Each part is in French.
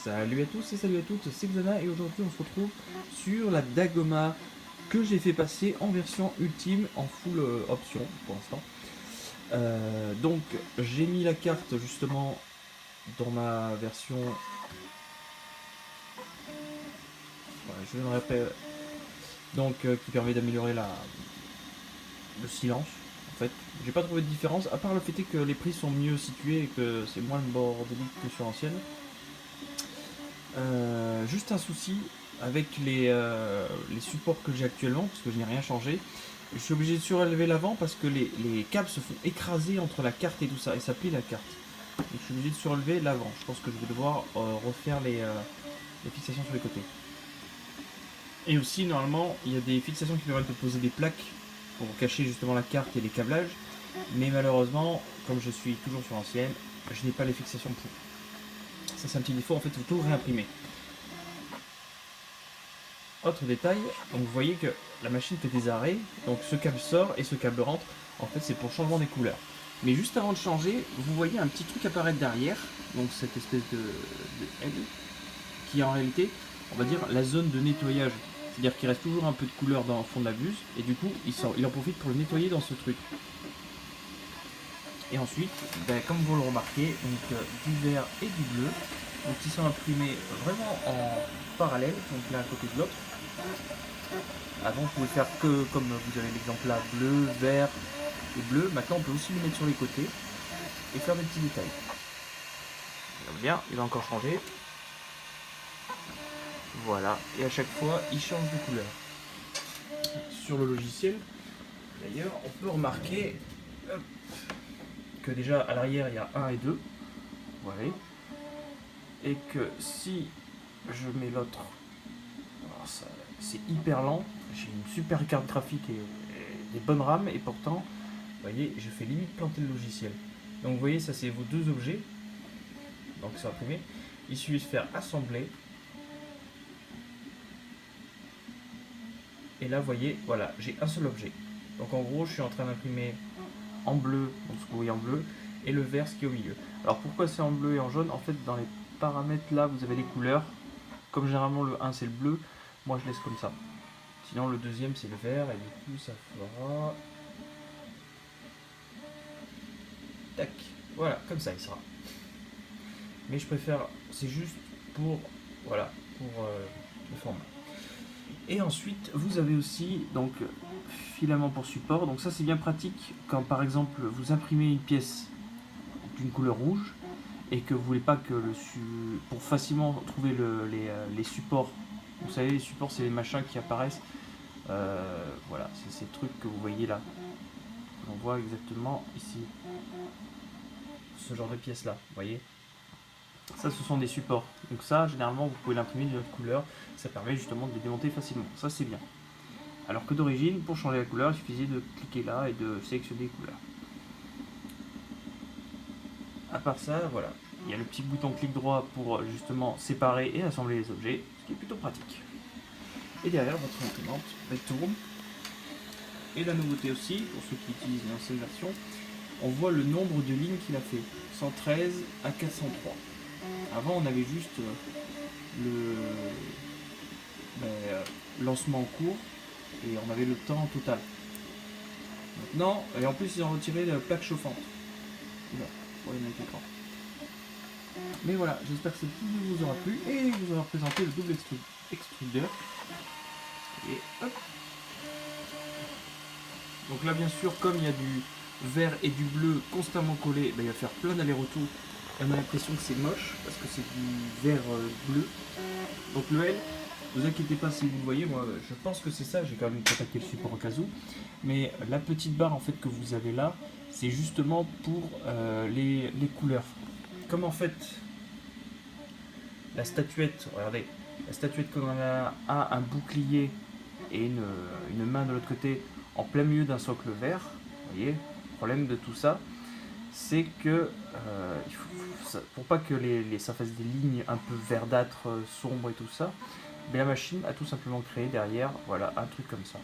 Salut à tous et salut à toutes, c'est Xana et aujourd'hui on se retrouve sur la Dagoma que j'ai fait passer en version ultime en full option pour l'instant. Donc j'ai mis la carte justement dans ma version. Voilà, je vais me rappeler. Donc qui permet d'améliorer le silence en fait. J'ai pas trouvé de différence à part le fait que les prix sont mieux situés et que c'est moins bordélique que sur l'ancienne. Juste un souci avec les supports que j'ai actuellement, parce que je n'ai rien changé. Je suis obligé de surélever l'avant parce que les câbles se font écraser entre la carte et tout ça, et ça plie la carte. Donc je suis obligé de surélever l'avant. Je pense que je vais devoir refaire les fixations sur les côtés. Et aussi, normalement, il y a des fixations qui permettent de poser des plaques pour cacher justement la carte et les câblages. Mais malheureusement, comme je suis toujours sur l'ancienne, je n'ai pas les fixations pour. Ça, c'est un petit défaut, en fait, il faut tout réimprimer. Autre détail, donc vous voyez que la machine fait des arrêts, donc ce câble sort et ce câble rentre, en fait c'est pour le changement des couleurs. Mais juste avant de changer, vous voyez un petit truc apparaître derrière, donc cette espèce de L, qui est en réalité, on va dire, la zone de nettoyage. C'est-à-dire qu'il reste toujours un peu de couleur dans le fond de la buse, et du coup il en profite pour le nettoyer dans ce truc. Et ensuite, comme vous le remarquez, donc, du vert et du bleu, donc ils sont imprimés vraiment en parallèle, donc l'un à côté de l'autre. Avant, vous pouvez faire que, comme vous avez l'exemple là, bleu, vert et bleu. Maintenant, on peut aussi le mettre sur les côtés et faire des petits détails. Regarde bien, il va encore changer. Voilà, et à chaque fois, il change de couleur. Sur le logiciel, d'ailleurs, on peut remarquer que déjà à l'arrière, il y a 1 et 2. Voilà. Et que si je mets l'autre, c'est hyper lent. J'ai une super carte graphique et des bonnes rames, et pourtant, vous voyez, je fais limite planter le logiciel. Donc vous voyez, ça c'est vos deux objets. Donc c'est imprimé. Il suffit de faire assembler. Et là, vous voyez, voilà, j'ai un seul objet. Donc en gros, je suis en train d'imprimer en bleu, donc ce que vous voyez en bleu, et le vert, ce qui est au milieu. Alors pourquoi c'est en bleu et en jaune? En fait, dans les paramètres là, vous avez les couleurs. Comme généralement le 1 c'est le bleu, moi je laisse comme ça. Sinon le deuxième c'est le vert, et du coup ça fera... Tac, voilà, comme ça il sera. Mais je préfère, c'est juste pour, voilà, pour le format. Et ensuite, vous avez aussi donc filament pour support. Donc ça c'est bien pratique quand par exemple vous imprimez une pièce d'une couleur rouge et que vous voulez pas que pour facilement trouver les supports. Vous savez, les supports c'est les machins qui apparaissent. Voilà, c'est ces trucs que vous voyez là. On voit exactement ici ce genre de pièces là. Vous voyez. Ça, ce sont des supports. Donc ça, généralement, vous pouvez l'imprimer d'une autre couleur. Ça permet justement de les démonter facilement. Ça, c'est bien. Alors que d'origine, pour changer la couleur, il suffisait de cliquer là et de sélectionner les couleurs. À part ça, voilà. Il y a le petit bouton clic droit pour justement séparer et assembler les objets, ce qui est plutôt pratique. Et derrière, votre imprimante tourne. Et la nouveauté aussi, pour ceux qui utilisent l'ancienne version, on voit le nombre de lignes qu'il a fait. 113 à 403. Avant, on avait juste le lancement en cours et on avait le temps total. Maintenant, et en plus, ils ont retiré la plaque chauffante. Là, pour les écran. Mais voilà, j'espère que cette vidéo vous aura plu et vous aura présenté le double extrudeur. Et hop. Donc là, bien sûr, comme il y a du vert et du bleu constamment collés, il va faire plein d'allers-retours. On a l'impression que c'est moche parce que c'est du vert bleu. Donc le L, vous inquiétez pas si vous le voyez, moi je pense que c'est ça, j'ai quand même contacté le support au cas où. Mais la petite barre en fait que vous avez là, c'est justement pour les couleurs. Comme en fait la statuette, regardez, la statuette qu'on a un bouclier et une main de l'autre côté en plein milieu d'un socle vert, vous voyez, le problème de tout ça, c'est que pour pas que ça fasse des lignes un peu verdâtres, sombres et tout ça, mais la machine a tout simplement créé derrière, voilà, un truc comme ça.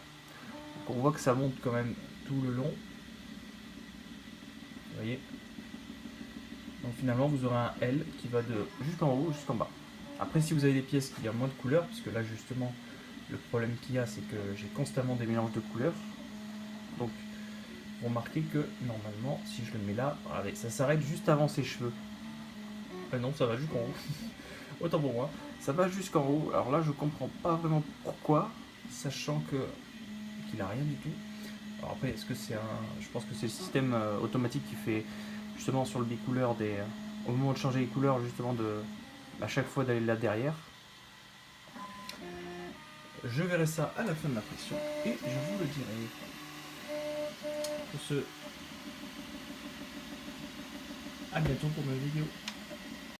Donc on voit que ça monte quand même tout le long. Vous voyez. Donc finalement vous aurez un L qui va de jusqu'en haut jusqu'en bas. Après, si vous avez des pièces qui ont moins de couleurs, parce que là justement, le problème qu'il y a, c'est que j'ai constamment des mélanges de couleurs. Donc, vous remarquez que normalement, si je le mets là, regardez, ça s'arrête juste avant ses cheveux. Non, ça va jusqu'en haut. Autant pour moi, ça va jusqu'en haut. Alors là, je comprends pas vraiment pourquoi, sachant que qu'il a rien du tout. Alors après, est-ce que c'est un. Je pense que c'est le système automatique qui fait justement sur le bicouleur des. Au moment de changer les couleurs, justement, de. À chaque fois d'aller là derrière. Je verrai ça à la fin de la pression et je vous le dirai. Pour ce. À bientôt pour ma vidéo.